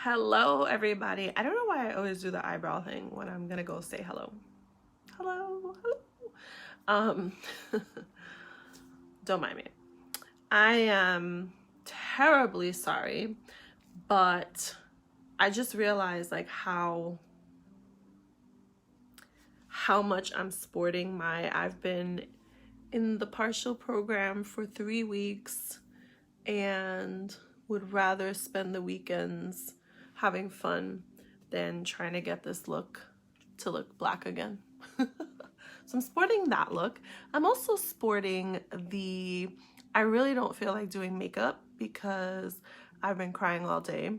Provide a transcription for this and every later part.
Hello, everybody. I don't know why I always do the eyebrow thing when I'm gonna go say hello. Hello, hello. Um, don't mind me. I am terribly sorry, but I just realized like how much I'm sporting I've been in the partial program for 3 weeks and would rather spend the weekends having fun than trying to get this look to look black again. So I'm sporting that look. I'm also sporting I really don't feel like doing makeup because I've been crying all day.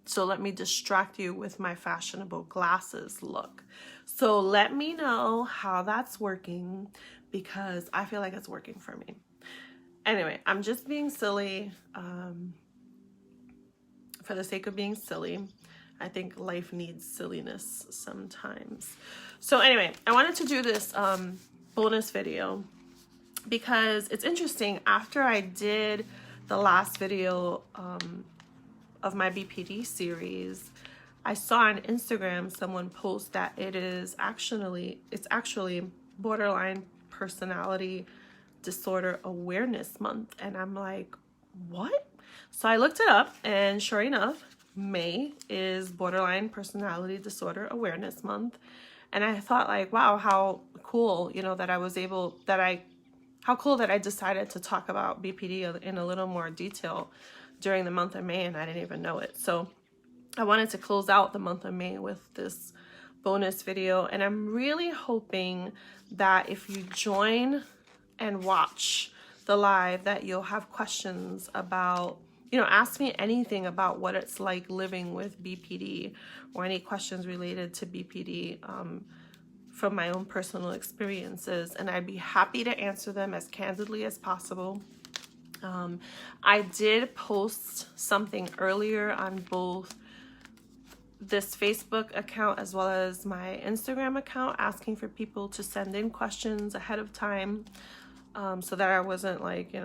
So let me distract you with my fashionable glasses look. So let me know how that's working because I feel like it's working for me. Anyway, I'm just being silly for the sake of being silly. I think life needs silliness sometimes. So anyway, I wanted to do this bonus video because it's interesting. After I did the last video of my Bpd series, I saw on Instagram someone post that it's actually borderline personality disorder awareness month, and I'm like, what? So I looked it up, and sure enough, May is borderline personality disorder awareness month. And I thought like, wow, how cool, how cool that I decided to talk about BPD in a little more detail during the month of May, and I didn't even know it. So I wanted to close out the month of May with this bonus video, and I'm really hoping that if you join and watch the live that you'll have questions about, ask me anything about what it's like living with BPD or any questions related to BPD from my own personal experiences, and I'd be happy to answer them as candidly as possible. I did post something earlier on both this Facebook account as well as my Instagram account asking for people to send in questions ahead of time, so that I wasn't like,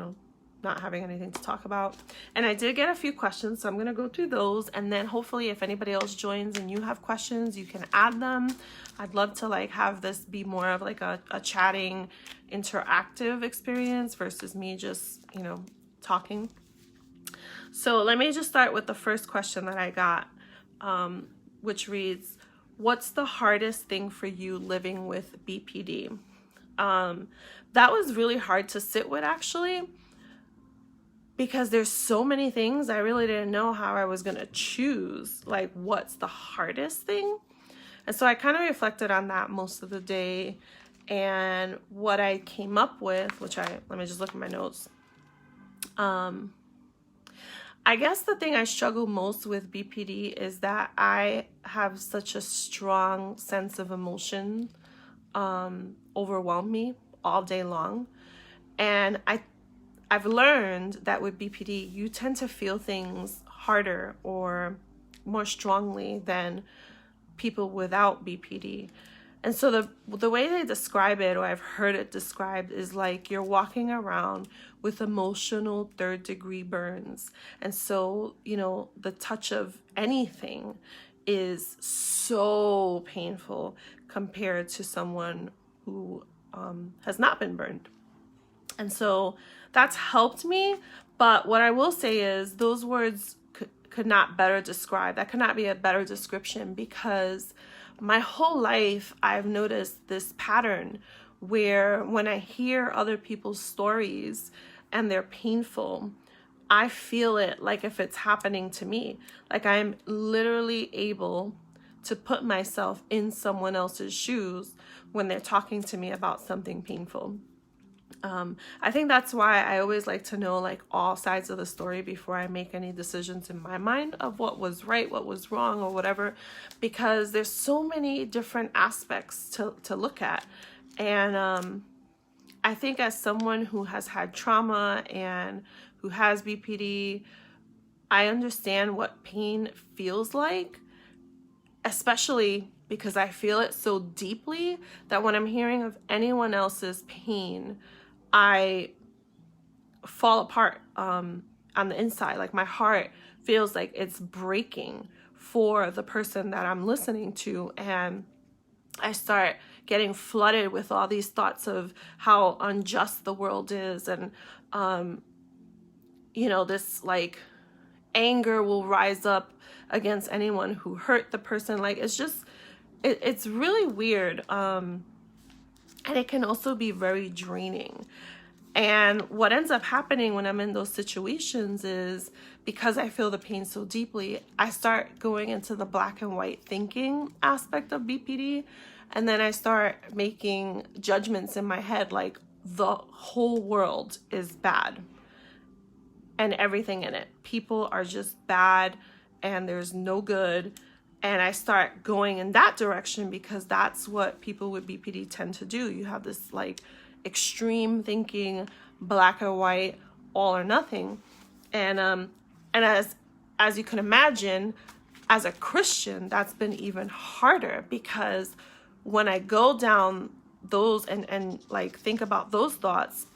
not having anything to talk about. And I did get a few questions, so I'm gonna go through those, and then hopefully if anybody else joins and you have questions, you can add them. I'd love to like have this be more of like a chatting, interactive experience versus me just, talking. So let me just start with the first question that I got, which reads, what's the hardest thing for you living with BPD? That was really hard to sit with, actually, because there's so many things. I really didn't know how I was gonna choose, like what's the hardest thing. And so I kind of reflected on that most of the day, and what I came up with, let me just look at my notes. I guess the thing I struggle most with BPD is that I have such a strong sense of emotion overwhelm me all day long. And I've learned that with BPD, you tend to feel things harder or more strongly than people without BPD. And so the way they describe it, or I've heard it described, is like you're walking around with emotional third-degree burns. And so, the touch of anything is so painful compared to someone who has not been burned. And so that's helped me. But what I will say is those words could not better describe. That could not be a better description, because my whole life I've noticed this pattern where when I hear other people's stories and they're painful, I feel it like if it's happening to me. Like I'm literally able to put myself in someone else's shoes when they're talking to me about something painful. I think that's why I always like to know like all sides of the story before I make any decisions in my mind of what was right, what was wrong, or whatever, because there's so many different aspects to look at. And I think as someone who has had trauma and who has BPD, I understand what pain feels like, especially because I feel it so deeply that when I'm hearing of anyone else's pain, I fall apart on the inside. Like my heart feels like it's breaking for the person that I'm listening to, and I start getting flooded with all these thoughts of how unjust the world is, and you know, this like anger will rise up against anyone who hurt the person. Like it's just it's really weird, and it can also be very draining. And what ends up happening when I'm in those situations is, because I feel the pain so deeply, I start going into the black and white thinking aspect of BPD. And then I start making judgments in my head like the whole world is bad and everything in it. People are just bad and there's no good. And I start going in that direction because that's what people with BPD tend to do. You have this like extreme thinking, black or white, all or nothing. And as you can imagine, as a Christian, that's been even harder, because when I go down those and like think about those thoughts,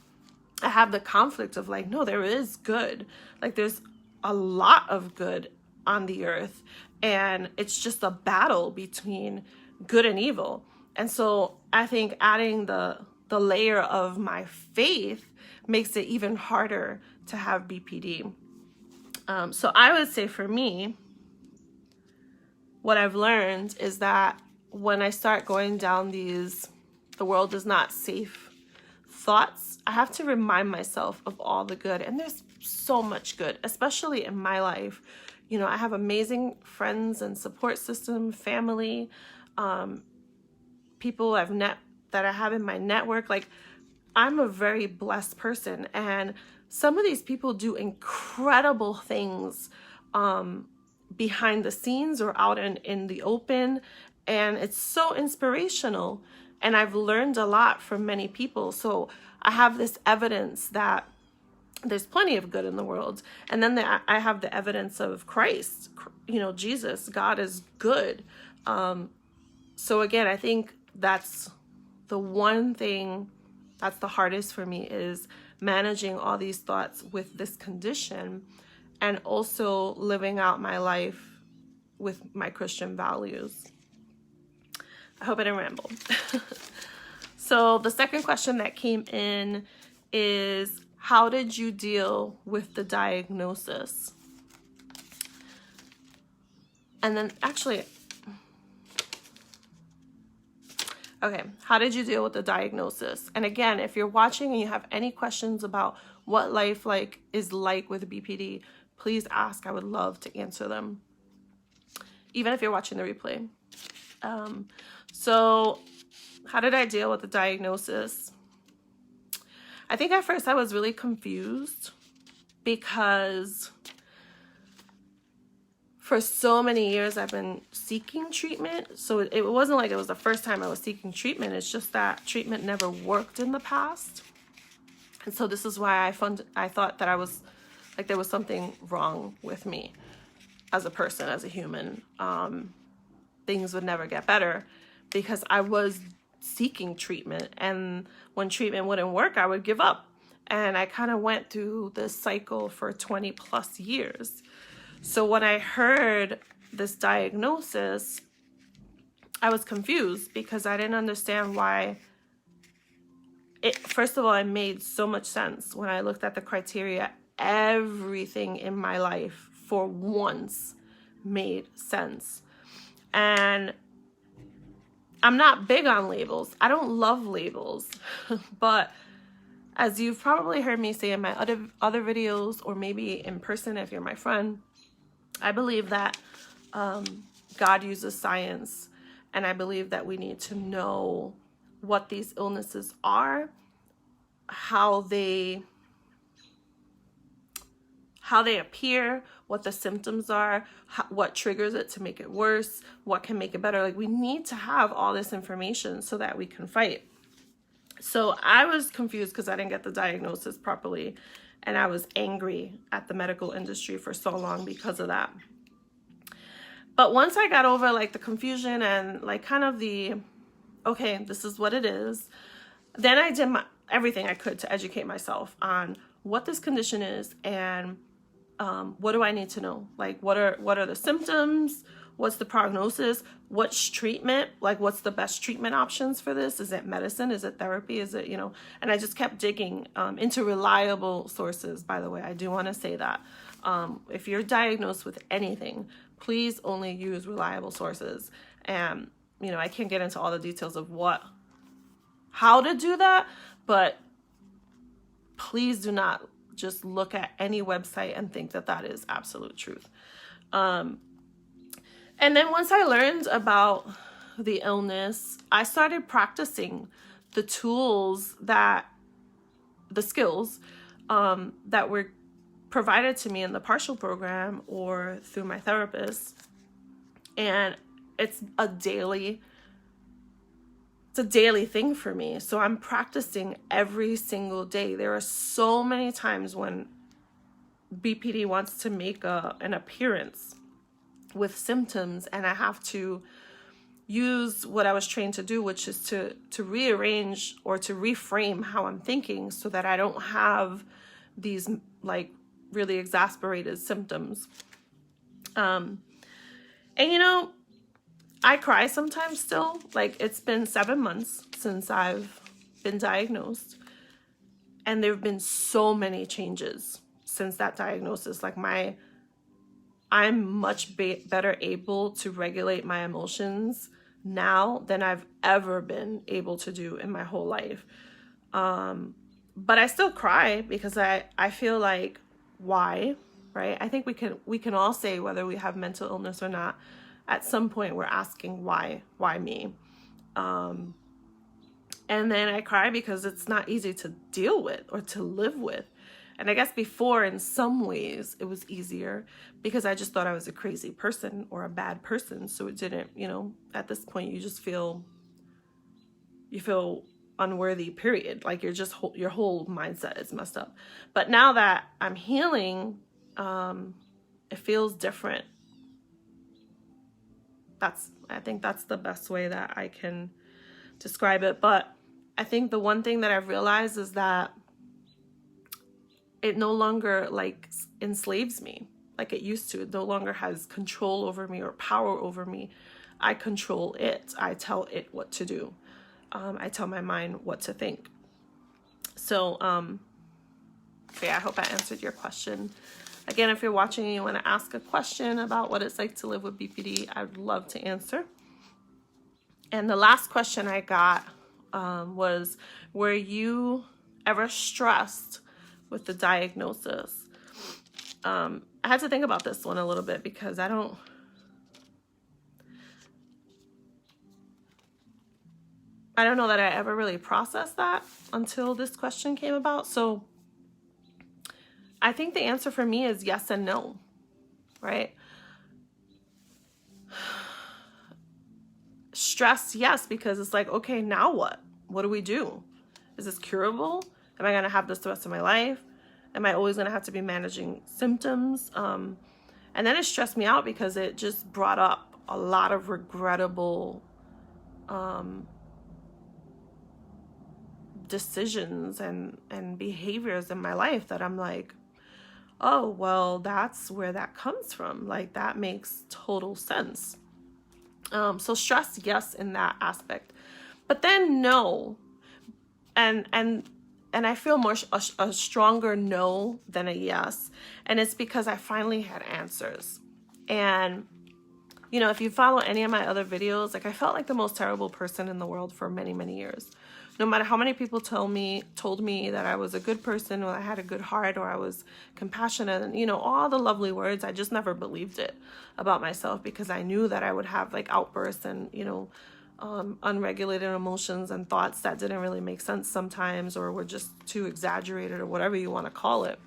I have the conflict of like, no, there is good. Like there's a lot of good on the earth, and it's just a battle between good and evil. And so I think adding the layer of my faith makes it even harder to have BPD. So I would say for me, what I've learned is that when I start going down these "the world is not safe" thoughts, I have to remind myself of all the good. And there's so much good, especially in my life. You know, I have amazing friends and support system, family, people that I have in my network. Like, I'm a very blessed person, and some of these people do incredible things behind the scenes or out in the open, and it's so inspirational. And I've learned a lot from many people. So I have this evidence that there's plenty of good in the world. And then I have the evidence of Christ, you know, Jesus. God is good. So again, I think that's the one thing that's the hardest for me, is managing all these thoughts with this condition, and also living out my life with my Christian values. I hope I didn't ramble. So the second question that came in is, how did you deal with the diagnosis? And then actually, okay, how did you deal with the diagnosis? And again, if you're watching and you have any questions about what life is like with BPD, please ask. I would love to answer them, even if you're watching the replay. So how did I deal with the diagnosis? I think at first I was really confused, because for so many years I've been seeking treatment. So it wasn't like it was the first time I was seeking treatment. It's just that treatment never worked in the past. And so this is why I thought that I was like, there was something wrong with me as a person, as a human. Things would never get better, because I was seeking treatment, and when treatment wouldn't work, I would give up. And I kind of went through this cycle for 20 plus years. So when I heard this diagnosis, I was confused, because I didn't understand why. First of all, it made so much sense when I looked at the criteria. Everything in my life for once made sense. And I'm not big on labels. I don't love labels. But as you've probably heard me say in my other videos, or maybe in person if you're my friend, I believe that God uses science, and I believe that we need to know what these illnesses are, how they appear, what the symptoms are, what triggers it to make it worse, what can make it better. Like, we need to have all this information so that we can fight. So I was confused because I didn't get the diagnosis properly, and I was angry at the medical industry for so long because of that. But once I got over like the confusion and like kind of the, okay, this is what it is, then I did everything I could to educate myself on what this condition is and What do I need to know? Like, what are the symptoms? What's the prognosis? What's treatment? Like, what's the best treatment options for this? Is it medicine? Is it therapy? Is it, and I just kept digging into reliable sources, by the way. I do want to say that. If you're diagnosed with anything, please only use reliable sources. And, I can't get into all the details of how to do that, but please do not just look at any website and think that that is absolute truth. And then once I learned about the illness, I started practicing the skills that were provided to me in the partial program or through my therapist. And it's a daily thing for me. So I'm practicing every single day. There are so many times when BPD wants to make an appearance with symptoms, and I have to use what I was trained to do, which is to rearrange or to reframe how I'm thinking so that I don't have these like really exasperated symptoms. And I cry sometimes still. Like, it's been 7 months since I've been diagnosed, and there have been so many changes since that diagnosis. Like, I'm much better able to regulate my emotions now than I've ever been able to do in my whole life. But I still cry because I feel like, why, right? I think we can all say whether we have mental illness or not. At some point, we're asking why me? And then I cry because it's not easy to deal with or to live with. And I guess before, in some ways, it was easier because I just thought I was a crazy person or a bad person. So it didn't, at this point, you just feel unworthy, period. Like, your whole mindset is messed up. But now that I'm healing, it feels different. I think that's the best way that I can describe it. But I think the one thing that I've realized is that it no longer like enslaves me like it used to. It no longer has control over me or power over me. I control it. I tell it what to do. I tell my mind what to think. So, okay, I hope I answered your question. Again, if you're watching and you want to ask a question about what it's like to live with BPD, I'd love to answer. And the last question I got was, were you ever stressed with the diagnosis? I had to think about this one a little bit because I don't know that I ever really processed that until this question came about. So I think the answer for me is yes and no, right? Stress, yes, because it's like, okay, now what? What do we do? Is this curable? Am I going to have this the rest of my life? Am I always going to have to be managing symptoms? And then it stressed me out because it just brought up a lot of regrettable decisions and behaviors in my life that I'm like, oh, well, that's where that comes from. Like, that makes total sense. So stress, yes, in that aspect, but then no. And I feel more a stronger no than a yes. And it's because I finally had answers. And, if you follow any of my other videos, like, I felt like the most terrible person in the world for many, many years. No matter how many people told me that I was a good person, or I had a good heart, or I was compassionate, and all the lovely words, I just never believed it about myself because I knew that I would have like outbursts and unregulated emotions and thoughts that didn't really make sense sometimes, or were just too exaggerated, or whatever you want to call it.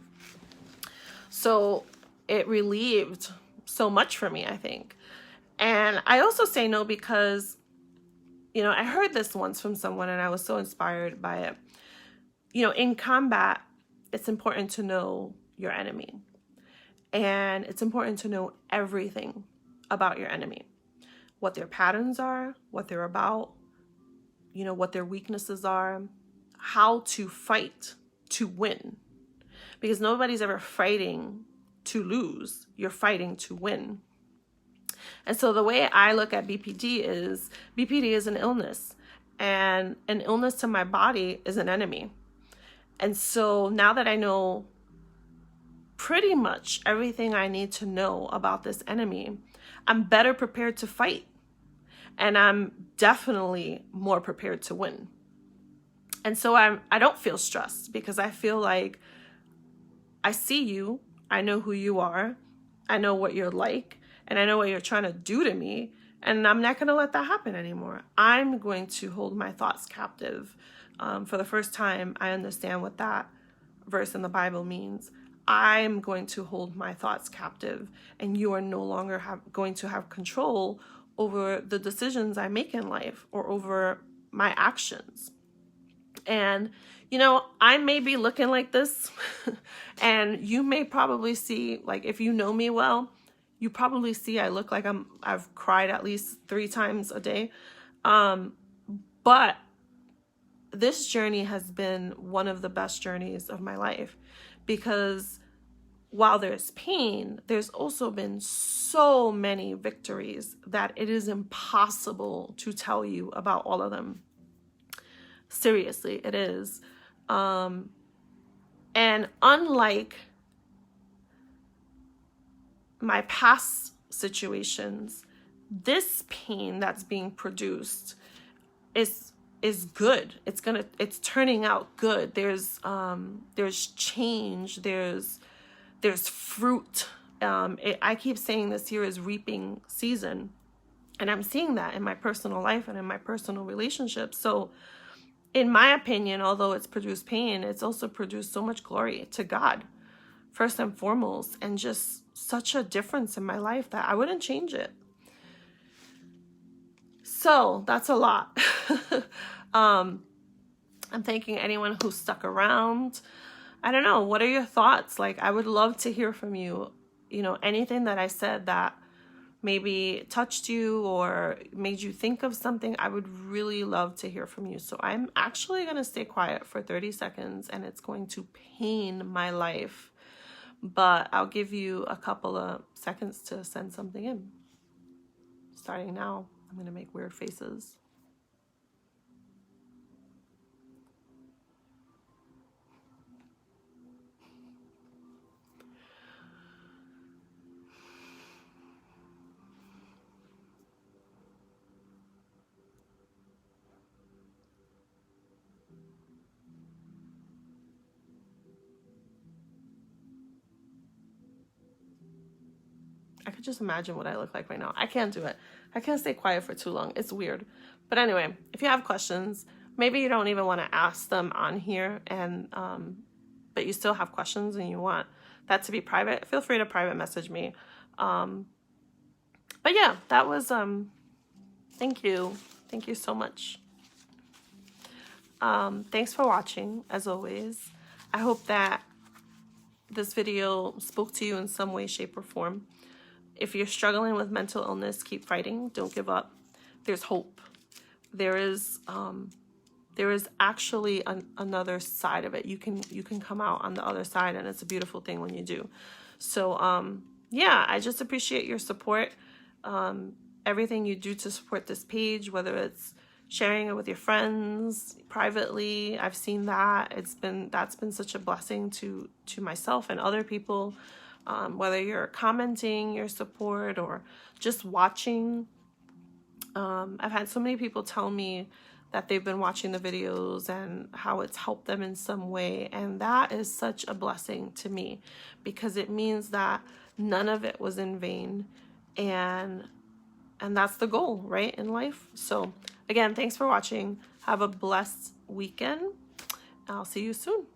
So it relieved so much for me, I think. And I also say no because I heard this once from someone and I was so inspired by it. In combat, it's important to know your enemy. And it's important to know everything about your enemy. What their patterns are, what they're about, what their weaknesses are, how to fight to win. Because nobody's ever fighting to lose. You're fighting to win. And so the way I look at BPD is an illness, and an illness to my body is an enemy. And so now that I know pretty much everything I need to know about this enemy, I'm better prepared to fight. And I'm definitely more prepared to win. And so I don't feel stressed, because I feel like I see you, I know who you are, I know what you're like, and I know what you're trying to do to me, and I'm not going to let that happen anymore. I'm going to hold my thoughts captive. For the first time, I understand what that verse in the Bible means. I'm going to hold my thoughts captive, and you are no longer going to have control over the decisions I make in life or over my actions. And, you know, I may be looking like this and you may probably see, like, if you know me well, you probably see I look like I've cried at least 3 times a day. But this journey has been one of the best journeys of my life, because while there's pain, there's also been so many victories that it is impossible to tell you about all of them. Seriously, it is. And unlike my past situations, this pain that's being produced is good. It's turning out good. There's change. There's fruit. I keep saying this year is reaping season, and I'm seeing that in my personal life and in my personal relationships. So in my opinion, although it's produced pain, it's also produced so much glory to God, first and foremost, and just such a difference in my life that I wouldn't change it. So that's a lot. I'm thanking anyone who stuck around. I don't know, what are your thoughts? Like, I would love to hear from you. You know, anything that I said that maybe touched you or made you think of something, I would really love to hear from you. So I'm actually going to stay quiet for 30 seconds, and it's going to pain my life, but I'll give you a couple of seconds to send something in. Starting now, I'm going to make weird faces. I could just imagine what I look like right now. I can't do it. I can't stay quiet for too long. It's weird. But anyway, if you have questions, maybe you don't even want to ask them on here, and but you still have questions and you want that to be private, feel free to private message me. But yeah, that was thank you so much. Thanks for watching, as always. I hope that this video spoke to you in some way, shape, or form. If you're struggling with mental illness, keep fighting. Don't give up. There's hope. There is actually another side of it. You can come out on the other side, and it's a beautiful thing when you do. So yeah, I just appreciate your support. Everything you do to support this page, whether it's sharing it with your friends privately, I've seen that. That's been such a blessing to myself and other people. Whether you're commenting your support or just watching. I've had so many people tell me that they've been watching the videos and how it's helped them in some way. And that is such a blessing to me, because it means that none of it was in vain. And that's the goal, right, in life. So again, thanks for watching. Have a blessed weekend. I'll see you soon.